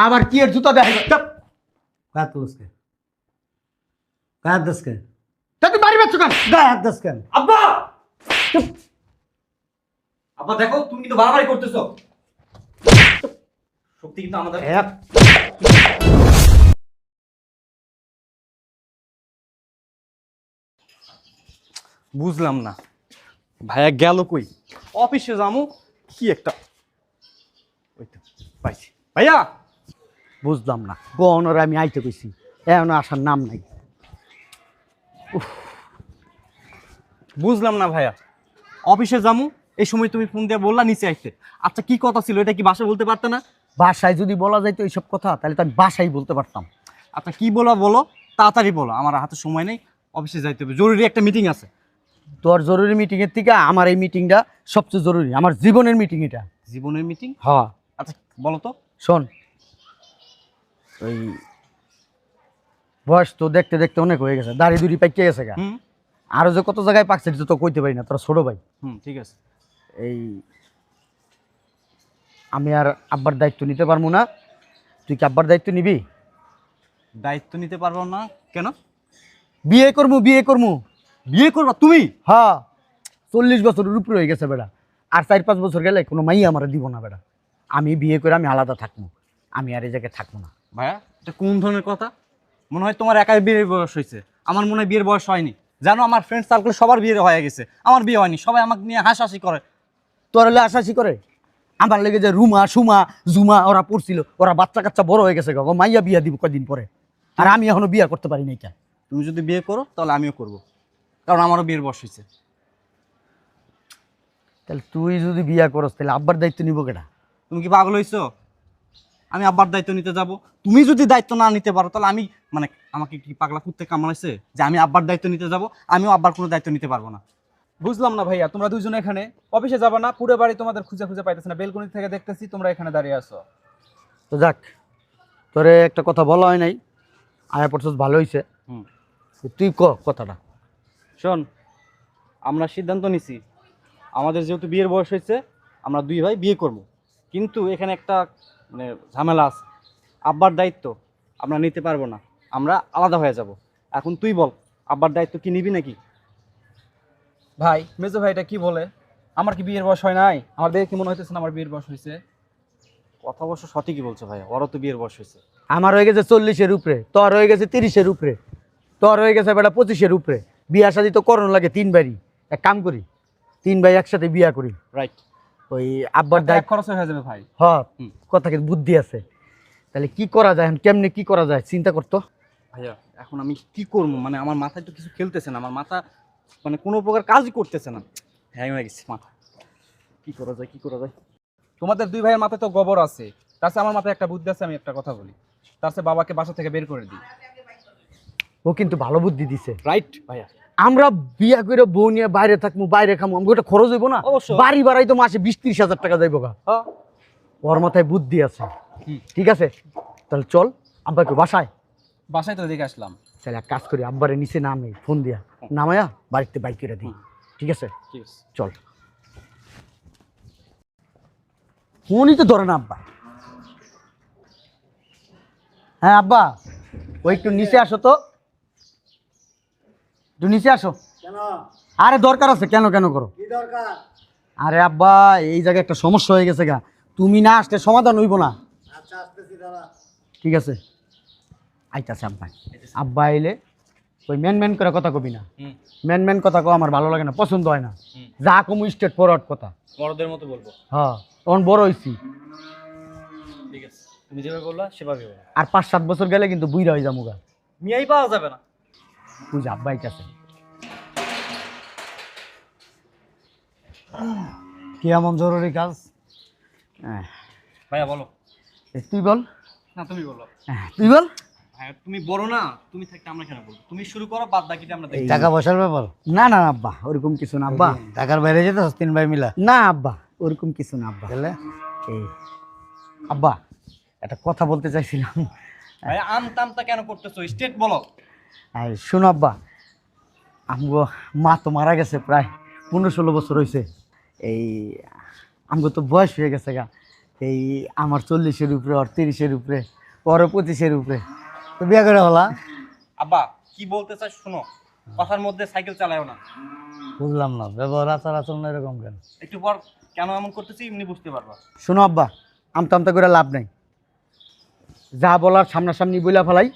আবার কি এর জুতা দেখে কাত দসকে কাত দসকে তা তুই বাড়ি বাচ্চু কেন গায়ে হাত দস কেন আব্বা আব্বা দেখো তুমি কিন্তু বাড়াবাড়ি করতেছো সত্যি কিন্তু আমাদের বুঝলাম না ভাইয়া গেল কই অফিসে যামু কি একটা ওই তো পাইছি ভাইয়া বুঝলাম না গহনরে আমি আইতে কইছি এখন আসার নাম নাই বুঝলাম না ভাইয়া অফিসে যামু এই সময় তুমি ফোন দিয়ে বললা নিচে আসতে আচ্ছা কি কথা ছিল এটা কি বাসায় বলতে পারতে না বাসায় যদি বলা যাইতো এইসব কথা তাহলে তো আমি বাসায় বলতে পারতাম। আচ্ছা কি বলো তাড়াতাড়ি বলো আমার হাতে সময় নেই অফিসে যাইতে হবে জরুরি একটা মিটিং আছে তোর জরুরি মিটিংয়ের থেকে আমার এই মিটিংটা সবচেয়ে জরুরি, আমার জীবনের মিটিং এটা। জীবনের মিটিং? হ্যাঁ। আচ্ছা বলো তো। শোন, ওই বয়স তো দেখতে দেখতে অনেক হয়ে গেছে, দাড়ি দুড়ি পাইকে গেছে গা। আরো যে কত জায়গায় পাকছে তো কইতে পারি না, তোরা ছোট ভাই। ঠিক আছে। এই আমি আর আব্বার দায়িত্ব নিতে পারবো না, তুই কি আব্বার দায়িত্ব নিবি? দায়িত্ব নিতে পারবো না কেন? বিয়ে করবো। বিয়ে করবা তুমি? হ্যাঁ, 40 বছরের উপরে হয়ে গেছে বেটা, আর 4-5 বছর গেলে কোনো মাইয়া আমার দিব না বেটা। আমি বিয়ে করে আমি আলাদা থাকবো, আমি আর এই জায়গায় থাকবো না। ভাইয়া এটা কোন ধরনের কথা? মনে হয় তোমার একাই বিয়ের বয়স হয়েছে, আমার মনে হয় বিয়ের বয়স হয়নি। জানো আমার ফ্রেন্ড সার্কেল সবার বিয়ে হয়ে গেছে, আমার বিয়ে হয়নি। সবাই আমাকে নিয়ে হাসাহাসি করে। তোর হলে হাসাহাসি করে? আমার লেগে যে রুমা সুমা জুমা ওরা পড়ছিল, ওরা বাচ্চা কাচ্চা বড় হয়ে গেছে, গো মাইয়া বিয়া দিব কদিন পরে, আর আমি এখনো বিয়া করতে পারি নাই। কেন? তুমি যদি বিয়ে করো তাহলে আমিও করব, কারণ আমারও বিয়ের বয়স হয়েছে। তাহলে তুই যদি বিয়া করস তাহলে আব্বার দায়িত্ব নিব কেটা? তুমি কি পাগল হইছো? আমি আব্বার দায়িত্ব নিতে যাব? তুমি যদি দায়িত্ব না নিতে পারো তাহলে আমি মানে আমাকে কি পাগলা কুত্তে কামড়াইছে যে আমি আব্বার দায়িত্ব নিতে যাব? আমিও আব্বার কোনো দায়িত্ব নিতে পারবো না। বুঝলাম না ভাইয়া, তোমরা দুইজন এখানে অফিসে যাবা না? পুরো বাড়ি তোমাদের খুঁজে খুঁজে পাইতেছে না, বেলকনি থেকে দেখতেছি তোমরা এখানে দাঁড়িয়ে আছো। তো যাক, তোরে একটা কথা বলা হয় নাই, আয়া পড়ছস ভালো হইছে। তুই ক কথাটা। শোন, আমরা সিদ্ধান্ত নিছি আমাদের যেহেতু বিয়ের বয়স হয়েছে আমরা দুই ভাই বিয়ে করব, কিন্তু এখানে একটা মানে ঝামেলা আছে। আব্বার দায়িত্ব আমরা নিতে পারবো না, আমরা আলাদা হয়ে যাব। এখন তুই বল, আব্বার দায়িত্ব কি নিবি নাকি? ভাই মেজো ভাইটা কি বলে? আমার কি বিয়ের বয়স হয় নাই? আমার দেখে কি মনে হইতেছে না আমার বিয়ের বয়স হয়েছে? কথা অবশ্য সঠিকই বলছো ভাইয়া, ওরও তো বিয়ের বয়স হয়েছে। আমার হয়ে গেছে 40-এর উপরে, তোর হয়ে গেছে 30-এর উপরে, তোর হয়ে গেছে বেটা 25-এর উপরে। বিয়া শাদি তো করণ লাগে 3 বারই। এক কাম করি, 3 ভাই একসাথে বিয়া করি। রাইট। ওই আব্বার এক দায়িত্ব খরচ হয়ে যাবে ভাই। হ্যাঁ, কথা কিন্তু বুদ্ধি আছে। তাহলে কি করা যায়, কেমনে কি করা যায় চিন্তা করতো। ভাইয়া এখন আমি কি করবো, মানে আমার মাথায় তো কিছু খেলতেছে না, আমার মাথা মানে কোনো প্রকার কাজই করতেছে না, হ্যাং হয়ে গেছে মাথা। কি করা যায়? তোমাদের দুই ভাইয়ের মাথায় তো গোবর আছে, তার চেয়ে আমার মাথায় একটা বুদ্ধি আছে। আমি একটা কথা বলি, তার চেয়ে বাবাকে বাসা থেকে বের করে দিই। ও কিন্তু ভালো বুদ্ধি দিছে। রাইট ভাইয়া। আমরা বিয়া করে বউ নিয়ে বাইরে থাকবো, বাইরে খামো, আমাকে ওটা খরচ হইব না? অবশ্যই। বাড়ি বাড়াই তো মাসে 20-30 হাজার টাকা যাইব গা। ওর মাথায় বুদ্ধি আছে। ঠিক আছে, তাহলে চল আব্বাকে বাসায় তো দেখে আসলাম। তাহলে এক কাজ করি, আব্বারে নিচে নামে ফোন দিয়া নামায়া বাড়িতে বাইক করে দিই। ঠিক আছে চল। ফোনই তো ধরে না আব্বা। হ্যাঁ আব্বা, ওই একটু নিচে আসো তো, একটু নিচে আসো। আরে দরকার আছে। কেন করো? আরে আব্বা, এই জায়গায় একটা সমস্যা হয়ে গেছে গা, তুমি না আসলে সমাধান হইব না। ঠিক আছে আইতাছে আব্বা। আব্বা আইলে ওই ম্যান করে কথা কবি না। ম্যান কথা কো আমার ভালো লাগে না, পছন্দ হয় না। যা কমু স্ট্রেট ফরওয়ার্ড কথা, বড়দের মতো বলবো। হ্যাঁ, তখন বড় হইছি। ঠিক আছে, তুমি যেভাবে বললা সেভাবে বলো। আর 5-7 বছর গেলে কিন্তু বুইরা হয়ে যাবো গা। মিয়াই পাওয়া যাবে না। তুই যা, আব্বা আইতাছে। কি এমন জরুরি কাজ? ভাইয়া বলো। তুই বল। না তুমি বলো। তুই বল। ভাইয়া তুমি বড় না, তুমি থাকতে আমরা কেন বলবো? তুমি শুরু করো, বাদ বাকিটা আমরা দেখি। টাকা পয়সার ব্যাপার? না আব্বা, ওরকম কিছু না আব্বা। ঢাকার বাইরে যেতে 3 ভাই মিলা? না আব্বা, ওরকম কিছু না আব্বা। তাহলে এই আব্বা, একটা কথা বলতে চাইছিলাম। ভাইয়া আমতামতা কেন করতেছো? স্টেট বলো। শোনো আব্বা, আমগো মা তো মারা গেছে প্রায় 15-16 বছর হয়েছে। এই আমগো তো বয়স হয়ে গেছে গা, এই আমার 40-এর উপরে আর 30-এর উপরে পরে 25-এর উপরে তো বিয়ে করে হলা। আব্বা কি বলতে চাস শোনো, কথার মধ্যে সাইকেল চালায়ও না। বুঝলাম না, ব্যবহার আচার আচরণ এরকম কেন? একটু পর কেন এমন করতেছি এমনি বুঝতে পারবা। শোনো আব্বা, আমতা আমতা করে লাভ নাই, যা বলার সামনাসামনি বইলা ফেলাই,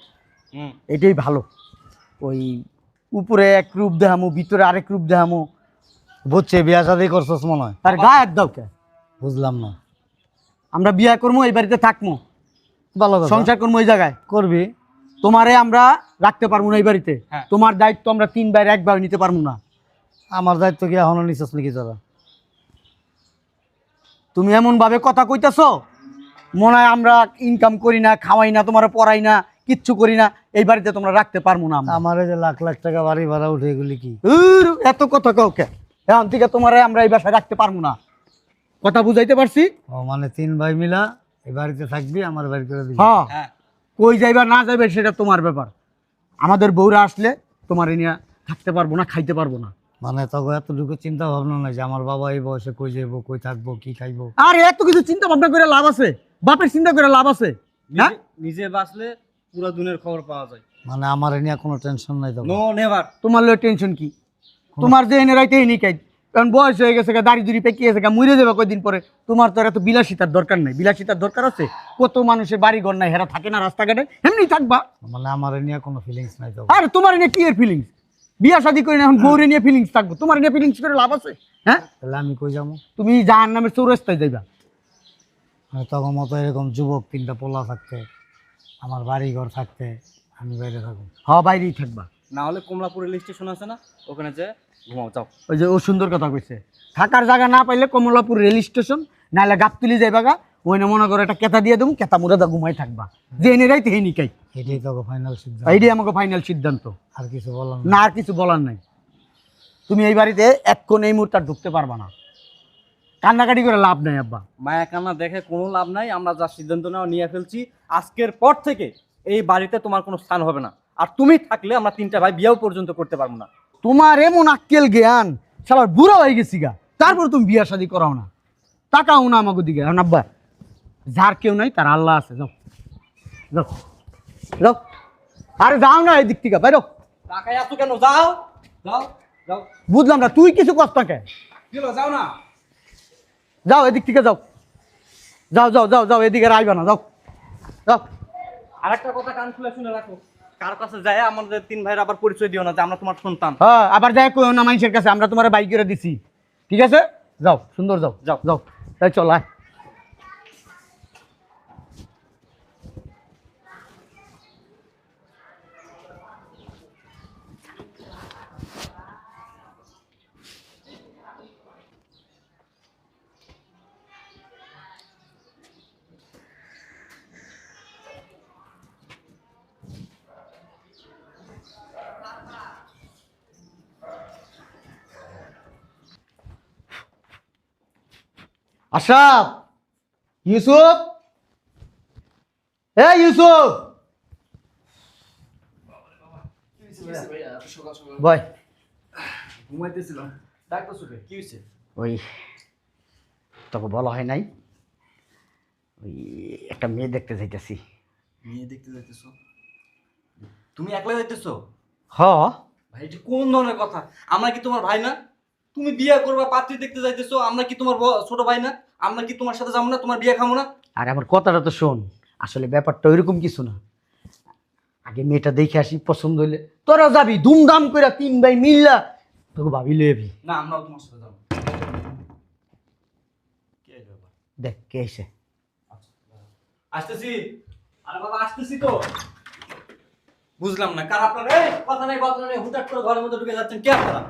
হুম, এটাই ভালো। ওই উপরে এক রূপ দেখামো, ভিতরে আরেক রূপ দেখামো, বুঝছে, বিয়া শাদি করছস মনে হয়। তার গায়ে দাও কে? বুঝলাম না। আমরা বিয়া করবো, এই বাড়িতে থাকবো, ভালো কথা, সংসার করবো এই জায়গায়। করবি। তোমারে আমরা রাখতে পারবো না এই বাড়িতে, হ্যাঁ। তোমার দায়িত্ব আমরা 3 ভাইয়ের একবার নিতে পারবো না। আমার দায়িত্ব কি এখনো নিছস নাকি তোরা? তুমি এমন ভাবে কথা কইতাছো মনে হয় আমরা ইনকাম করি না, খাওয়াই না, তোমার পড়াই না, কিচ্ছু করি না, এই বাড়িতে তোমরা রাখতে পারবো না আমরা। আমার এই যে লাখ লাখ টাকা বাড়ি ভাড়া উঠে এগুলি কি? এত কথা কাউকে এখন থেকে তোমার আমরা এই বাসায় রাখতে পারবো না, কথা বুঝাইতে পারছি? ও মানে 3 ভাই মিলা এই বাড়িতে থাকবি, আমার বাড়ি করে দিবি। হ্যাঁ, হ্যাঁ কই যাইবা না যাইবে সেটা তোমার ব্যাপার। আমাদের বউরা আসলে তোমার এ নিয়ে থাকতে পারবো না, খাইতে পারবো না। মানে তখন এতটুকু চিন্তা ভাবনা নাই যে আমার বাবা এই বয়সে কই যাইবো, কই থাকবো, কি খাইবো? আর এত কিছু চিন্তা ভাবনা করে লাভ আছে? বাপের চিন্তা করে লাভ আছে? হ্যাঁ, নিজে বাঁচলে পুরো দুনিয়ার খবর পাওয়া যায়। মানে আমার এ নিয়ে কোনো টেনশন নাই তখন। No never. তোমার লোক টেনশন কি? তোমার যে এনে রাইতে এনে কাজ, কারণ বয়স হয়ে গেছে, দাড়ি দুড়ি পেকে গেছে, মরে যাবে কয়দিন পরে। তোমার তো আর এত বিলাসিতার দরকার নাই। বিলাসিতার দরকার আছে? কত মানুষের বাড়ি ঘর নাই, হেরা থাকে না রাস্তাঘাটে, এমনি থাকবা। মানে আমার এ নিয়ে কোনো ফিলিংস নাই তখন। আর তোমার এনে কি এর ফিলিংস? বিয়া শাদি করে না, এখন বউরে নিয়ে ফিলিংস থাকবো? তোমার নিয়ে ফিলিংস করে লাভ আছে? হ্যাঁ, তাহলে আমি কই যাবো? তুমি জাহান্নামের চৌরাস্তায় যাইবা। মানে তখন মতো এরকম যুবক 3টা পোলা থাকতে, আমার বাড়ি ঘর থাকতে, আমি বাইরে থাকবো। হ্যাঁ, বাইরেই থাকবা। না হলে কমলাপুর রেল স্টেশন আছে না, ওখানে যে ঘুমাও যাও। ওই যে ও সুন্দর কথা কইছে, থাকার জায়গা না পাইলে কমলাপুর রেল স্টেশন নাহলে গাবতলি যাইবা গা, ওই না মনে করো একটা কেতা দিয়ে দেবো, কেতা মুড়ে দা ঘুমাই থাকবা, যে এনে রাইতে হে নিকাই। এটাই তো ফাইনাল সিদ্ধান্ত। এইটাই আমাকে ফাইনাল সিদ্ধান্ত, আর কিছু বলার না আর কিছু বলার নাই। তুমি এই বাড়িতে এক্ষণ এই মুহূর্তে আর ঢুকতে পারবা না। কান্নাকাটি করে লাভ নাই আব্বা। মায়া কান্না দেখে কোনো লাভ নাই। আমরা যা সিদ্ধান্ত নেওয়া নিয়ে ফেলছি, আজকের পর থেকে এই বাড়িতে তোমার কোনো স্থান হবে না। আর তুমি থাকলে আমরা 3টা ভাই বিয়েও পর্যন্ত করতে পারবো না। তোমার এমন আক্কেল জ্ঞান, শালার বুড়া হয়ে গেছি গা, তারপর তুমি বিয়া শাদি করাও না, টাকাও না আমাকে দিকে। এখন আব্বা, যার কেউ নাই তার আল্লাহ আছে, যাও যাও যাও। আরে যাও না এই দিক থেকে, বাইরো। টাকায় এত কেন? যাও যাও যাও। বুঝলাম না, তুই কিছু কষ্ট কে? যাও না। যাও এদিক থেকে, যাও যাও যাও যাও যাও, এদিকে আর আইবা না, যাও যাও। আরেকটা কথা কান খুলে শুনে রাখো, কার কাছে যায় আমাদের 3 ভাইয়ের আবার পরিচয় দিও না যে আমরা তোমার সন্তান। হ্যাঁ, আবার যাই কই না মানুষের কাছে আমরা তোমার বাইক করে দিছি, ঠিক আছে? যাও, সুন্দর, যাও যাও। যাও, তাই চল আয়। আশরাফ, ইউসুফ, এ ইউসুফ, বয়। ঘুমাইতেছিলাম, ডাক্তার সুখে কি হয়েছে? ওই তোকে বলা হয় নাই, ওই একটা মেয়ে দেখতে যাইতেছি। মেয়ে দেখতে যাইতেছো? তুমি একলা যাইতেছো? হ, ভাই এটা কোন ধরনের কথা? আমরা কি তোমার ভাই না? তুমি বিয়ে করবা, পাত্রী দেখতে যাইতেছো, আমরা কি তোমার ছোট ভাই না? আমরা কি তোমার সাথে যাবো না? তোমার বিয়ে খাবো না? আর আমার কথাটা তো শোন, আসলে ব্যাপারটা ওইরকম কিছু না। আগে মেয়েটা দেখে আসি, পছন্দ হইলে তোরা যাবি ধুমধাম করে 3 ভাই মিল্লা, তোকে ভাবি লবি। না, আমরাও তোমার সাথে যাবো। কে যাবে? দেখ কে এসে। আসতেছি। আরে বাবা আসতেছি তো। বুঝলাম না কার আপনারা? এই কথা নাই বার্তা নাই, হুটহাট করে ঘরের মধ্যে ঢুকে যাচ্ছেন কে আপনারা?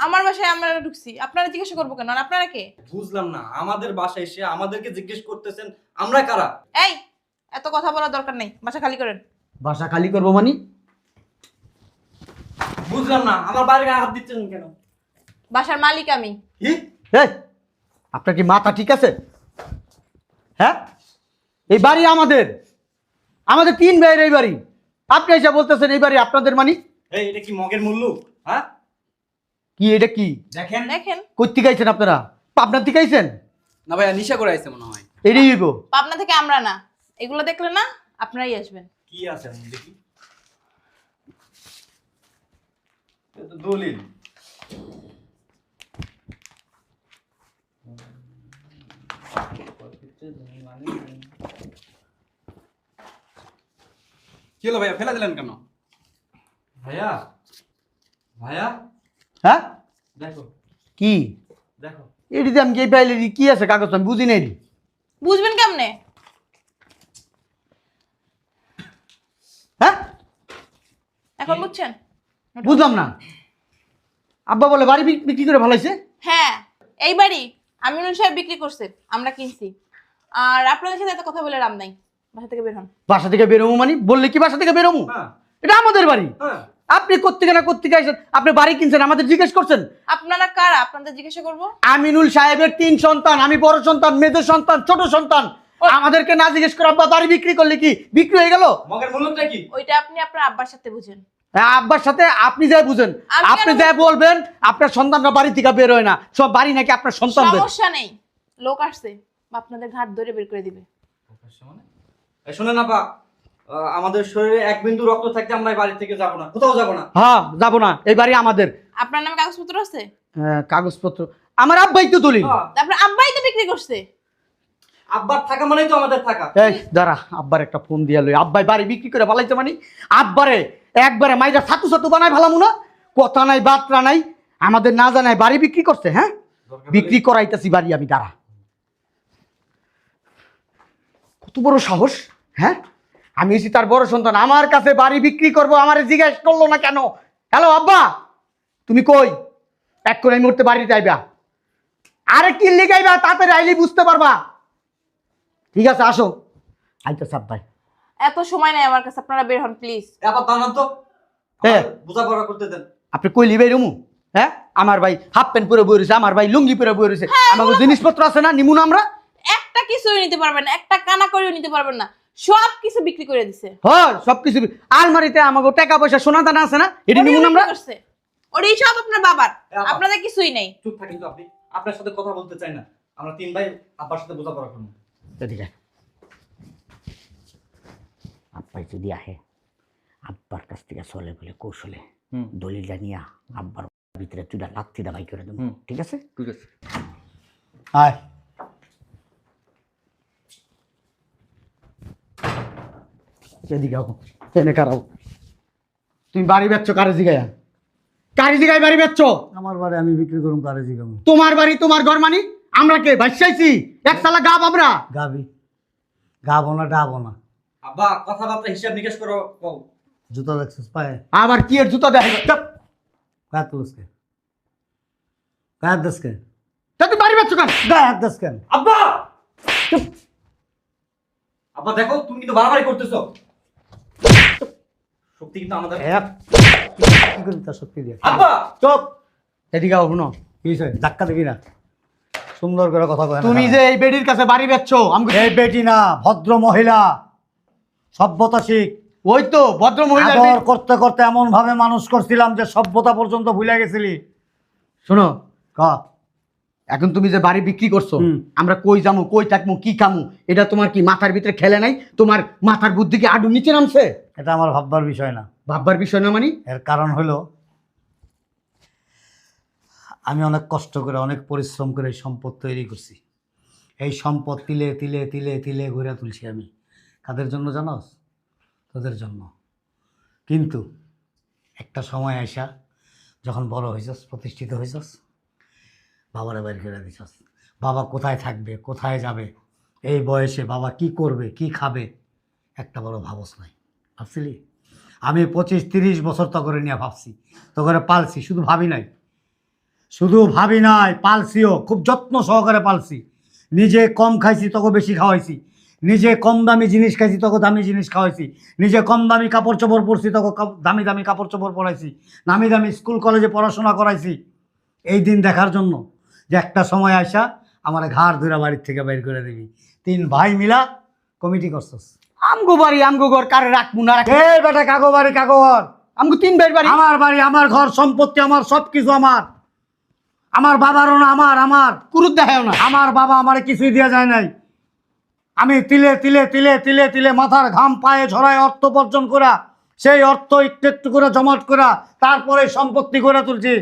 আমার বাসায় আমরা ঢুকছি, আপনারা জিজ্ঞাসা করবো কেন? আর আপনারা কে? বুঝলাম না, আমাদের বাসায় এসে আমাদেরকে জিজ্ঞেস করতেছেন আমরা কারা? এই, এত কথা বলার দরকার নেই, বাসা খালি করেন। বাসা খালি করবো মানে? বুঝলাম না, আমার বাড়ির গায়ে হাত দিচ্ছেন কেন? বাসার মালিক আমি। কি? এই, আপনার কি মাথা ঠিক আছে? হ্যাঁ, এই বাড়ি আমাদের, আমাদের 3 ভাইয়ের এই বাড়ি। আপনি এসে বলতেছেন এই বাড়ি আপনাদের মানে? এই এটা কি মগের মুল্লুক? হ্যাঁ কি এটা কি? দেখেন। দেখেন, কই থেকে আইছেন আপনারা? পাবনার থেকে আইছেন? না ভাইয়া, নিশা করে আইছে মনে হয়। এটাই হইব। পাবনা থেকে আমরা না, এগুলো দেখলে না আপনারাই আসবেন। কি আছে আমি দেখি। এ তো দলিল। কি হলো ভাইয়া, ফেলে দিলেন কেন? ভাইয়া, ভাইয়া হ্যাঁ দেখো, কি দেখো। এটিতে আমি কি পাইলে কি আছে কাগজ আমি বুঝি নাই। বুঝবেন কেমনে? হ্যাঁ এখন বুঝছেন? বুঝলাম না। আব্বা বলে বাড়ি বিক্রি করে ভালাইছে। হ্যাঁ, এই বাড়ি আমিনুল সাহেব বিক্রি করছে, আমরা কিনছি। আর আপনাদের সাথে এত কথা বলে লাভ নাই, বাসা থেকে বের হন। বাসা থেকে বেরোমু মানে বললে কি বাসা থেকে বেরোমু? হ্যাঁ এটা আমাদের বাড়ি। হ্যাঁ। আপনি কোত্থেকে না কোত্থেকে আইছেন? আপনি বাড়ি কিনছেন আমাদের জিজ্ঞেস করছেন? আপনারা কারা আপনাদের জিজ্ঞাসা করবো? আমিনুল সাহেবের 3 সন্তান, আমি বড় সন্তান, মেজর সন্তান, ছোট সন্তান। আমাদেরকে না জিজ্ঞেস করে আব্বা বাড়ি বিক্রি করলে কি বিক্রি হয়ে গেল? মগের মূল্যটা কি? ওইটা আপনি আপনার আব্বার সাথে বুঝেন। হ্যাঁ, আব্বার সাথে আপনি যাই বুঝেন। আমি আপনি কেন যাই বলবেন আপনার সন্তানরা বাড়ি থেকে বের হয় না, সব বাড়ি নাকি আপনার সন্তানদের। সমস্যা নেই, লোক আসছে, আপনাদের ঘাট ধরে বের করে দিবে। এই শুনে না পা, আমাদের শরীরে এক বিন্দু রক্ত থাকতে আমরা এই বাড়ি থেকে যাব না, কোথাও যাব না। হ্যাঁ যাবো না, এই বাড়ি আমাদের। আপনার নামে কাগজপত্র আছে? কাগজপত্র আমার আব্বাই তো দলিল। হ্যাঁ, আপনার আব্বাই তো বিক্রি করছে। আব্বার থাকা মানেই তো আমাদের থাকা। এই দাঁড়া, আব্বার একটা ফোন দিয়া লই। আব্বাই বাড়ি বিক্রি করে ভালাইছে মানে আব্বারে একবারে মাইরা ছাতু ছাতু বানাই ভালামু না। কথা নাই বার্তা নাই, আমাদের না জানাই বাড়ি বিক্রি করছে। হ্যাঁ বিক্রি করাইতেছি বাড়ি আমি। দাঁড়া, কত বড় সাহস! হ্যাঁ আমি হচ্ছি তার বড় সন্তান, আমার কাছে বাড়ি বিক্রি করবো, আমারে জিজ্ঞেস করলো না কেন? হ্যালো আব্বা, তুমি কই? এক করে এই মুহূর্তে বাড়িতে আইবা। আরে কি লিগাইবা, তাড়াতাড়ি আইলি বুঝতে পারবা। ঠিক আছে আসো। আইতেছে আব্বাই। এত সময় নাই আমার কাছে, আপনারা বের হন প্লিজ। আবার দাঁড়ান তো, হ্যাঁ। বোঝাপড়া করতে দেন। আপনি কই লিবাই রুমু? হ্যাঁ আমার ভাই হাফ প্যান্ট পরে বই রয়েছে, আমার ভাই লুঙ্গি পরে বই রয়েছে, আমাকে জিনিসপত্র আছে না, নিমু না আমরা? একটা কিছুই নিতে পারবেন না, একটা কানা করেও নিতে পারবেন না, সব কিছু বিক্রি করে দিছে। হ্যাঁ সবকিছু আলমারিতে আমাকে টাকা পয়সা সোনা দানা আছে না, এটি নিমু না আমরা? ওরই সব আপনার বাবার, হ্যাঁ, আপনাদের কিছুই নেই। চুপ থাকেন তো আপনি, আপনার সাথে কথা বলতে চাই না। আমরা 3 ভাই আব্বার সাথে বোঝাপড়া করব। এদিকে আব্বাই যদি আহে, আব্বার কাছ থেকে চলে বলে কৌশলে দলিল জানিয়া আব্বার ভিতরে তুই লাত্তি দাবাই করে দেবো। ঠিক আছে? ঠিক আছে। আয় এদিকে আও, এনে কারাও। তুমি বাড়ি বেচছো কারে জিগায়া? কারি জিগায় বাড়ি বেচছো? আমার বাড়ি আমি বিক্রি করুম কারে জিগাম? তোমার বাড়ি তোমার ঘর মানি আমরা কে ভাইসাইছি এক সালা গাব আমরা? গাবি গাবো না ডাবো না। আব্বা কথাবার্তা হিসাব নিকেশ করো কও। জুতো দেখছিস পায়ে? আবার কি এর জুতা দেখে? গায়ে তুলসকে গায়ের দেশকে তা তুমি বাড়ি বেচছো কেন? গায়ের দেশকে আব্বা আব্বা দেখো তুমি কিন্তু বাড়াবাড়ি করতেছো। শক্তি কিন্তু আমাদের। কি করি তার শক্তি দিয়ে? আব্বা চুপ, এদিকে আও। শুনো, কি হয়েছে? ধাক্কা দিবি না, সুন্দর করে কথা কয় না। তুমি যে এই বেডির কাছে বাড়ি বেচছো আমাকে। এই বেটি না, ভদ্র মহিলা, সভ্যতা শিখ। ওই তো ভদ্র মহিলা। আদর করতে করতে এমন ভাবে মানুষ করছিলাম যে সভ্যতা পর্যন্ত ভুলে গেছিলি। শোনো, ক এখন তুমি যে বাড়ি বিক্রি করছো, হুম। আমরা কই যামু, কই থাকবো, কি খামু, এটা তোমার কি মাথার ভিতরে খেলে নাই? তোমার মাথার বুদ্ধি কি আডু নিচে নামছে? এটা আমার ভাববার বিষয় না। ভাববার বিষয় না মানে? এর কারণ হলো আমি অনেক কষ্ট করে অনেক পরিশ্রম করে এই সম্পদ তৈরি করছি। এই সম্পদ তিলে তিলে তিলে তিলে ঘুরে তুলছি আমি। কাদের জন্য জানোস? তোদের জন্য। কিন্তু একটা সময় আইসা যখন বড় হয়েছস, প্রতিষ্ঠিত হয়েছস, বাবারে বের করে দিছস। বাবা কোথায় থাকবে, কোথায় যাবে, এই বয়সে বাবা কি করবে, কি খাবে, একটা বড় ভাবস নাই। ভাবছিলি? আমি 25-30 বছর তো করে নিয়ে ভাবছি, তো করে পালছি, শুধু ভাবি নাই, পালছিও, খুব যত্ন সহকারে পালছি। নিজে কম খাইছি তোকে বেশি খাওয়াইছি, নিজে কম দামি জিনিস খাইছি তোকে দামি জিনিস খাওয়াইছি, নিজে কম দামি কাপড় চোপড় পরছি তোকে দামি দামি কাপড় চোপড় পরাইছি, নামি দামি স্কুল কলেজে পড়াশোনা করাইছি। এই দিন দেখার জন্য যে একটা সময় আইসা আমার ঘাড় ধরে বাড়ির থেকে বের করে দিবি। 3 ভাই মিলা কমিটি করছস। আমগো বাড়ি আমগো ঘর, কারে রাখবো না রাখবো? এই বেটা কাগো বাড়ি কাগো ঘর, আমগো 3 ভাই বাড়ি। আমার বাড়ি, আমার ঘর, সম্পত্তি আমার, সব কিছু আমার। আমার বাবারও না, আমার কুরুত দেখাও না। আমার বাবা আমারে কিছুই দেওয়া যায় নাই। আমি তিলে তিলে তিলে তিলে তিলে মাথার ঘাম পায়ে ঝরায় অর্থ উপার্জন করা, সেই অর্থ একটু একটু করে জমাট করা, তারপরে সম্পত্তি করে তুলছি।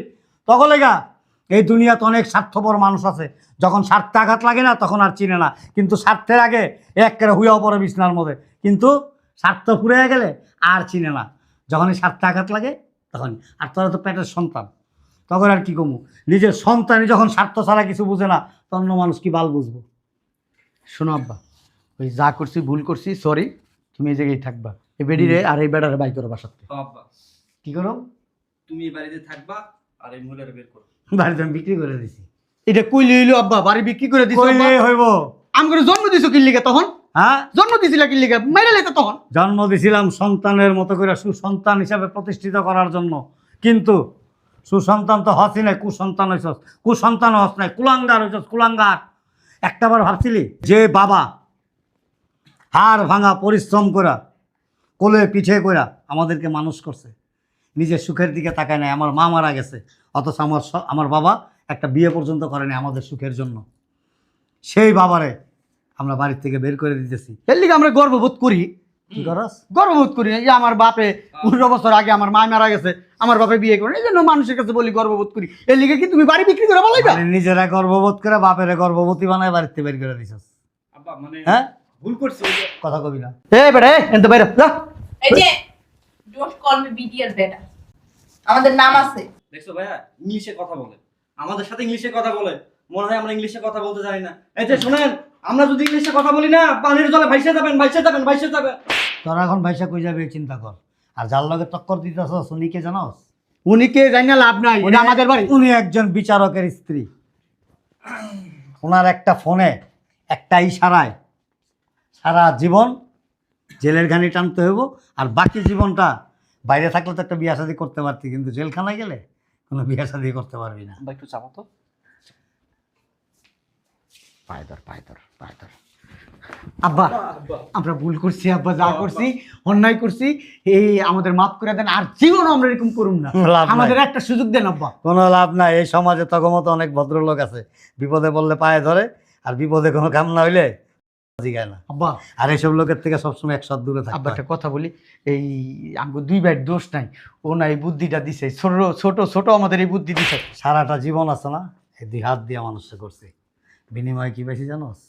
তখন লেগা এই দুনিয়াতে অনেক স্বার্থপর মানুষ আছে, যখন স্বার্থে আঘাত লাগে না তখন আর চিনে না, কিন্তু স্বার্থের আগে একেবারে হুইয়াও পড়ে বিছনার মধ্যে, কিন্তু স্বার্থ ফুরিয়ে গেলে আর চিনে না, যখনই স্বার্থে আঘাত লাগে তখন। আর তোরা তো পেটের সন্তান, তখন আর কি কমু, নিজের সন্তানই যখন স্বার্থ ছাড়া কিছু বুঝে না, তখন অন্য মানুষ কি বাল বুঝবো। শোনো আব্বা, ওই যা করছি ভুল করছি, সরি, তুমি এই জায়গায় থাকবা। এই বেডিরে আর এই বেডারে বাই করো বাসাতে। আব্বা কি করো? তুমি এই বাড়িতে থাকবা আর এই মহিলার বের করো। বাড়িতে আমি বিক্রি করে দিছি। এটা কইলে হইলো আব্বা, বাড়ি বিক্রি করে দিছো আব্বা। কইলে হইব? আমগরে জন্ম দিছো কি লিগে তখন? হ্যাঁ, জন্ম দিছিলা কি লিগে? মাইরা লাইতো তখন। জন্ম দিছিলাম সন্তানের মতো করে সুসন্তান হিসাবে প্রতিষ্ঠিত করার জন্য, কিন্তু সুসন্তান তো হসি নাই, কুসন্তান হইছস। কুসন্তান হস নাই, কুলাঙ্গার হইছস, কুলাঙ্গার। একটাবার ভাবছিলি যে বাবা হাড় ভাঙা পরিশ্রম করা কোলে পিঠে কইরা আমাদেরকে মানুষ করছে, নিজের সুখের দিকে তাকায় নাই। আমার মা মারা গেছে, অথচ আমার বাবা একটা বিয়ে পর্যন্ত করেনি আমাদের সুখের জন্য। সেই বাবারে আমরা বাড়ির থেকে বের করে দিতেছি। এর লিগে আমরা গর্ববোধ করি। কি করস? গর্ববোধ করি এই যে আমার বাপে 15 বছর আগে আমার মা মারা গেছে, আমার বাপে বিয়ে করে, এই জন্য মানুষের কাছে বলি গর্ববোধ করি। এর লিগে কি তুমি বাড়ি বিক্রি করে বলাইবা? মানে নিজেরা গর্ভবোধ করে বাপের গর্ভবতী বানায় বাড়িতে বের করে দিছস। আব্বা মানে হ্যাঁ, ভুল করছি। কথা কবি না। এ বেটা এনতে বাইরে যা। এই যে ডোন্ট কল মি বিডিআর বেটা, আমাদের নাম আছে। দেখছো ভাইয়া ইংলিশে কথা বলে, আমাদের সাথে ইংলিশে কথা বলে, মনে হয় আমরা ইংলিশে কথা বলতে জানি না। এই যে শুনেন, আমরা যদি ইংলিশে কথা বলি না, পানির জলে ভাইসে যাবেন, ভাইসে যাবেন, ভাইসে যাবেন। তোরা এখন ভাইসা কই যাবে এই চিন্তা কর। আর যার লগে টক্কর দিতেছস উনি কে জানোস? উনি কে জানি না, লাভ নাই, এটা আমাদের বাড়ি। উনি একজন বিচারকের স্ত্রী। ওনার একটা ফোনে একটা ইশারায় সারা জীবন জেলের ঘানি টানতে হইব, আর বাকি জীবনটা বাইরে থাকলে তো একটা বিয়া শাদী করতে পারতি, কিন্তু জেলখানায় গেলে কোনো বিয়া শাদী করতে পারবি না। আব্বা একটু চাপো তো। পায়দর পায়দর পায়দর। আব্বা আমরা ভুল করছি আব্বা, যা করছি অন্যায় করছি, এই আমাদের মাফ করে দেন, আর জীবনও আমরা এরকম করুম না। লাভ নাই। আমাদের একটা সুযোগ দেন আব্বা। কোনো লাভ নাই, এই সমাজে তগমত অনেক ভদ্রলোক আছে, বিপদে বললে পায়ে ধরে, আর বিপদে কোনো কাম না হইলে জিগায় না। আব্বা আর এইসব লোকের থেকে সবসময় একশো দূরে আব্বা থাকবে। একটা কথা বলি, এই আমগো দুই ভাইয়ের দোষ নাই, ও না এই বুদ্ধিটা দিছে, ছোট ছোট ছোট আমাদের এই বুদ্ধি দিছে। সারাটা জীবন আছে না, এই দুই হাত দিয়ে মানুষকে করছে, বিনিময়ে কি পাইছি জানোস?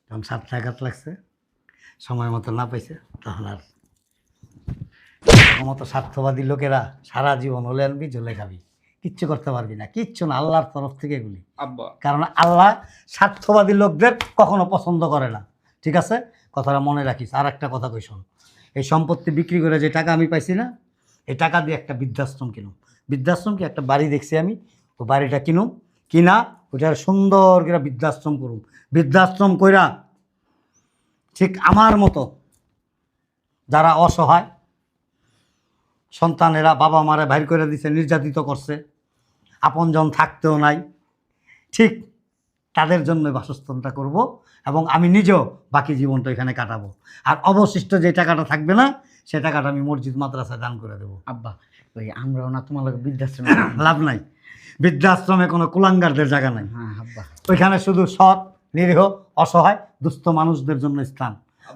যখন সাতটা আঘাত লাগছে, সময় মতো না পাইছে, তখন আর মতো স্বার্থবাদী লোকেরা সারা জীবন হলে আনবি ঝোলে খাবি, কিচ্ছু করতে পারবি না, কিচ্ছু না, আল্লাহর তরফ থেকে এগুলি। আব্বা কারণ আল্লাহ স্বার্থবাদী লোকদের কখনো পছন্দ করে না, ঠিক আছে? কথাটা মনে রাখিস। আর একটা কথা কই শোন, এই সম্পত্তি বিক্রি করে যে টাকা আমি পাইছি না, এই টাকা দিয়ে একটা বৃদ্ধাশ্রম কিনুম। বৃদ্ধাশ্রম কি, একটা বাড়ি দেখছি আমি, ও বাড়িটা কিনুম, কিনা ওটার সুন্দর করে বৃদ্ধাশ্রম করুম। বৃদ্ধাশ্রম কইরা ঠিক আমার মতো যারা অসহায় সন্তানেরা বাবা মারে বাইর করে দিছে, নির্যাতিত করছে, আপনজন থাকতেও নাই, ঠিক তাদের জন্য বাসস্থানটা করব, এবং আমি নিজেও বাকি জীবনটা এখানে কাটাবো। আর অবশিষ্ট যে টাকাটা থাকবে না, সে টাকাটা আমি মসজিদ মাদ্রাসায় দান করে দেবো। আব্বা ওই আমরাও না তোমার লোক বৃদ্ধাশ্রমে লাভ নাই, বৃদ্ধাশ্রমে কোনো কুলাঙ্গারদের জায়গা নাই। হ্যাঁ আব্বা, ওইখানে শুধু সৎ নিরীহ অসহায় দুস্থ মানুষদের জন্য স্থান।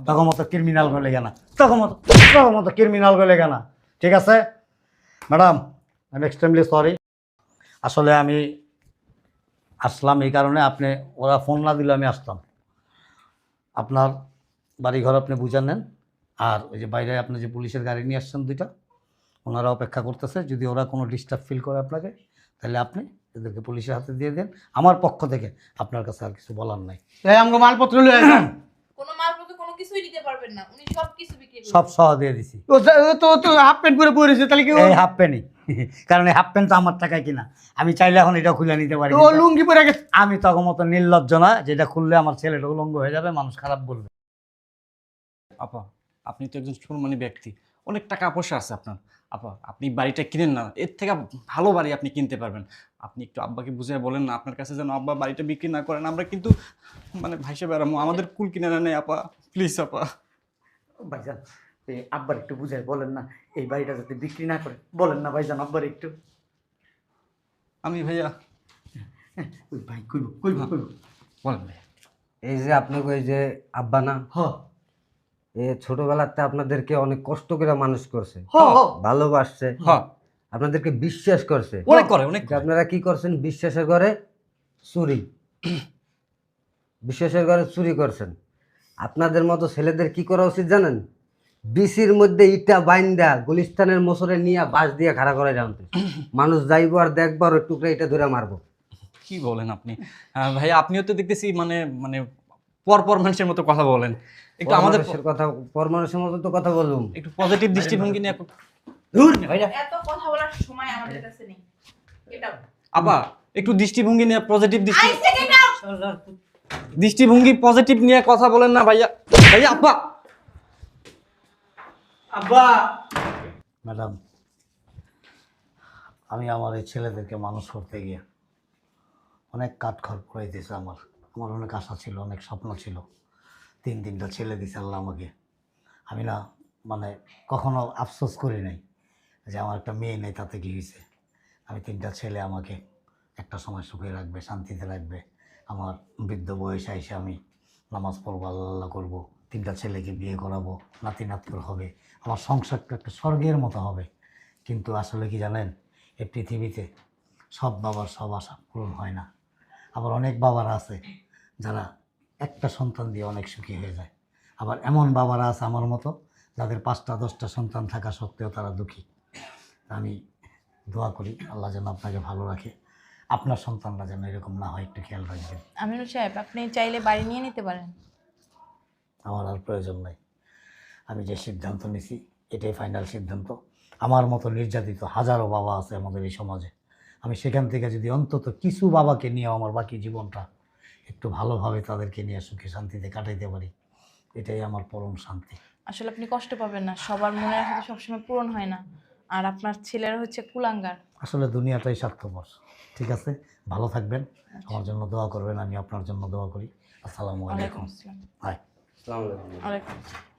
তখন মতো ক্রিমিনাল বলে গেনা, তখন মতো ক্রিমিনাল বলে গেনা, ঠিক আছে? Madam I am extremely sorry. আসলে আমি আসলাম এই কারণে, আপনি ওরা ফোন না দিলে আমি আসতাম। আপনার বাড়িঘর আপনি বুঝে নেন, আর ওই যে বাইরে আপনি যে পুলিশের গাড়ি নিয়ে আসছেন দুইটা, ওনারা অপেক্ষা করতেছে। যদি ওরা কোনো ডিস্টার্ব ফিল করে আপনাকে, তাহলে আপনি এদেরকে পুলিশের হাতে দিয়ে দেন। আমার পক্ষ থেকে আপনার কাছে আর কিছু বলার নাই। এই আমগো মালপত্র লয়ে যান। কোনো মালপত্র কোনো কিছুই দিতে পারবেন না, উনি সব কিছু বিক্রি করবেন। সব সহ দিয়ে দিছি। ও তো তো হাফ প্যান্ট পরে পড়েছে, তাহলে কি এই হাফ প্যান্টই, কারণ এই হাফ প্যান্ট তো আমার টাকায় কিনা, আমি চাইলে এখন এটা খুলে নিতে পারি। ও লুঙ্গি পরে গেছে? আমি তখন মতো নির্লজ্জ না, যেটা খুললে আমার ছেলেটা উলঙ্গ হয়ে যাবে, মানুষ খারাপ বলবে। আপা আপনি তো একজন সম্মানী ব্যক্তি, অনেক টাকা পয়সা আছে আপনার। আপা আপনি বাড়িটা কিনেন না, এর থেকে ভালো বাড়ি আপনি কিনতে পারবেন। আপনি একটু আব্বাকে বুঝিয়ে বলেন না আপনার কাছে যেন আব্বা বাড়িটা বিক্রি না করেন, আমরা কিন্তু মানে ভাইসে বেড়ামো, আমাদের কুল কিনে নেই আপা, প্লিজ আপা। ভাইজান এই আব্বার একটু বুঝাই বলেন না, এই বাড়িটা যাতে বিক্রি না করে, বলেন না ভাইজান আব্বার একটু। আমি ভাইয়া ওই ভাই কইব কইব কইব। বলেন ভাইয়া। এই যে আপনাকে ওই যে আব্বা না হ এ ছোটবেলাতে আপনাদেরকে অনেক কষ্ট করে মানুষ করছে, হ হ ভালোবাসছে, হ্যাঁ আপনাদেরকে বিশ্বাস করছে। অনেক করে অনেক যে আপনারা কি করছেন? বিশ্বাসের ঘরে চুরি, বিশ্বাসের ঘরে চুরি করছেন। আপনাদের মতো ছেলেদের কি করা উচিত জানেন? বিসির মধ্যে ইটা বাইন্দা গুলিস্তানের মোসরে নিয়ে বাঁশ দিয়ে খাড়া করে জানতে, মানুষ যাইবো আর দেখবো আর টুকরা ইটা ধরে মারবো। কি বলেন আপনি? ভাই আপনিও তো দেখতেছি মানে মানে পরপর মানুষের মতো কথা বলেন। একটু আমাদের পরমানুষের কথা, পরমানুষের মতো তো কথা বলুম। একটু পজিটিভ দৃষ্টিভঙ্গি নিয়ে এত কথা বলার সময় আমাদের কাছে নেই। Get out. আপা একটু দৃষ্টিভঙ্গি নিয়ে positive I say get out. দৃষ্টিভঙ্গি পজিটিভ নিয়ে কথা বলেন না ভাইয়া। ভাইয়া আপা ম্যাডাম, আমি আমার এই ছেলেদেরকে মানুষ করতে গিয়ে অনেক কাঠখড় পড়াইতেছে। আমার আমার অনেক আশা ছিল, অনেক স্বপ্ন ছিল। তিনটা ছেলে দিছে আল্লাহ আমাকে। আমি না মানে কখনো আফসোস করি নাই যে আমার একটা মেয়ে নেই, তাতে কি হয়েছে। আমি 3টা ছেলে আমাকে একটা সময় সুখে রাখবে, শান্তিতে রাখবে। আমার বৃদ্ধ বয়সে এসে আমি নামাজ পড়বো, আল্লাহ করবো, 3টা ছেলেকে বিয়ে করাবো, নাতি নাতকুর হবে, আমার সংসারটা একটা স্বর্গের মতো হবে। কিন্তু আসলে কি জানেন, এই পৃথিবীতে সব বাবার সব আশা পূরণ হয় না। আবার অনেক বাবারা আছে যারা একটা সন্তান দিয়ে অনেক সুখী হয়ে যায়। আবার এমন বাবারা আছে আমার মতো, যাদের 5টা 10টা সন্তান থাকা সত্ত্বেও তারা দুঃখী। আমি দোয়া করি আল্লাহ যেন আপনাকে ভালো রাখে, আপনার সন্তানরা যেন এরকম না হয়, একটু খেয়াল রাখবেন। আমিনুল সাহেব, আপনি চাইলে বাড়ি নিয়ে নিতে পারেন। আমার আর প্রয়োজন নাই। আমি যে সিদ্ধান্ত নিছি এটাই ফাইনাল সিদ্ধান্ত। আমার মতো নির্যাতিত হাজারো বাবা আছে আমাদের এই সমাজে। আমি সেখান থেকে যদি অন্তত কিছু বাবাকে নিয়ে আমার বাকি জীবনটা একটু ভালোভাবে তাদেরকে নিয়ে সুখে শান্তিতে কাটাইতে পারি, এটাই আমার পরম শান্তি। আসলে আপনি কষ্ট পাবেন না, সবার মনের আশা তো সবসময় পূরণ হয় না। আর আপনার ছেলেরা হচ্ছে কুলাঙ্গার। আসলে দুনিয়াটাই স্বার্থপর। ঠিক আছে, ভালো থাকবেন, আমার জন্য দোয়া করবেন, আমি আপনার জন্য দোয়া করি। আসসালামু ওয়ালাইকুম আলাইকুম। আসসালাম। হাই। আসসালামু আলাইকুম। ওয়ালাইকুম আসসালাম।